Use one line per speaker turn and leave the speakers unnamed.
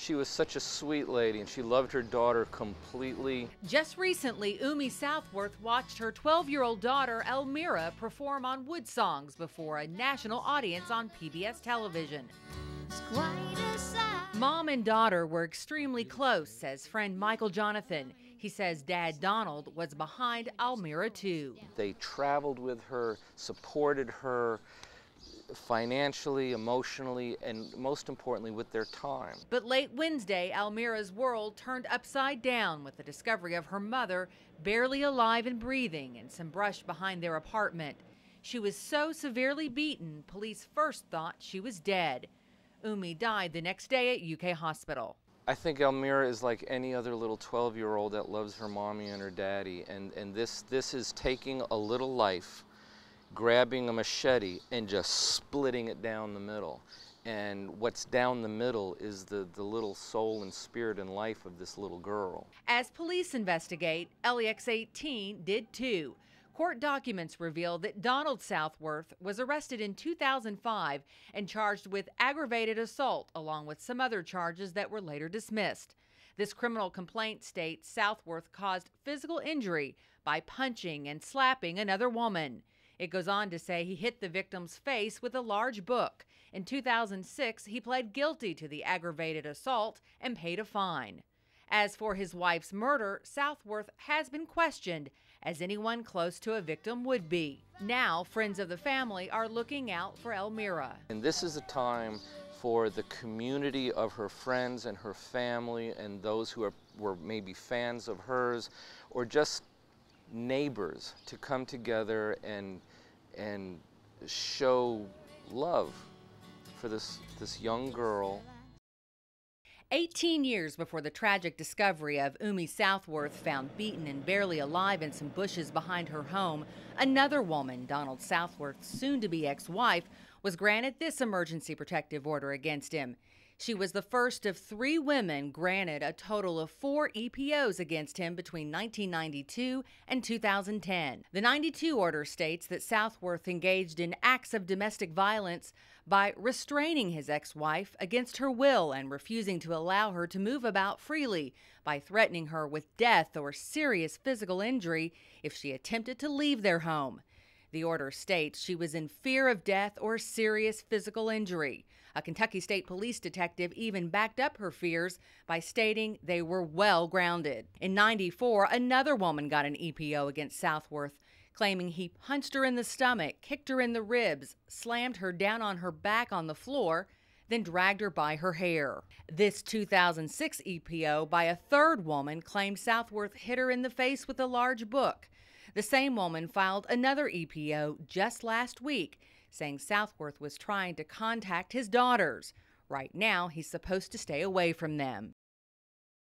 She was such a sweet lady, and she loved her daughter completely.
Just recently, Umi Southworth watched her 12-year-old daughter, Elmira, perform on Wood Songs before a national audience on PBS television. Mom and daughter were extremely close, says friend Michael Jonathan. He says Dad Donald was behind Elmira too.
They traveled with her, supported her financially, emotionally, and most importantly with their time.
But late Wednesday, Elmira's world turned upside down with the discovery of her mother barely alive and breathing and some brush behind their apartment. She was so severely beaten, police first thought she was dead. Umi died the next day at UK Hospital.
I think Elmira is like any other little 12-year-old that loves her mommy and her daddy, and this is taking a little life, grabbing a machete and just splitting it down the middle. And what's down the middle is the little soul and spirit and life of this little girl.
As police investigate, WLEX-TV did too. Court documents reveal that Donald Southworth was arrested in 2005 and charged with aggravated assault, along with some other charges that were later dismissed. This criminal complaint states Southworth caused physical injury by punching and slapping another woman. It goes on to say he hit the victim's face with a large book. In 2006, he pled guilty to the aggravated assault and paid a fine. As for his wife's murder, Southworth has been questioned, as anyone close to a victim would be. Now, friends of the family are looking out for Elmira.
And this is a time for the community of her friends and her family and those who were maybe fans of hers or just neighbors to come together and show love for this young girl.
18 years before the tragic discovery of Umi Southworth found beaten and barely alive in some bushes behind her home, another woman, Donald Southworth's soon-to-be ex-wife, was granted this emergency protective order against him. She was the first of 3 women granted a total of 4 EPOs against him between 1992 and 2010. The 92 order states that Southworth engaged in acts of domestic violence by restraining his ex-wife against her will and refusing to allow her to move about freely, by threatening her with death or serious physical injury if she attempted to leave their home. The order states she was in fear of death or serious physical injury. A Kentucky State Police detective even backed up her fears by stating they were well grounded. In '94, another woman got an EPO against Southworth, claiming he punched her in the stomach, kicked her in the ribs, slammed her down on her back on the floor, then dragged her by her hair. This 2006 EPO by a third woman claimed Southworth hit her in the face with a large book. The same woman filed another EPO just last week, saying Southworth was trying to contact his daughters. Right now, he's supposed to stay away from them.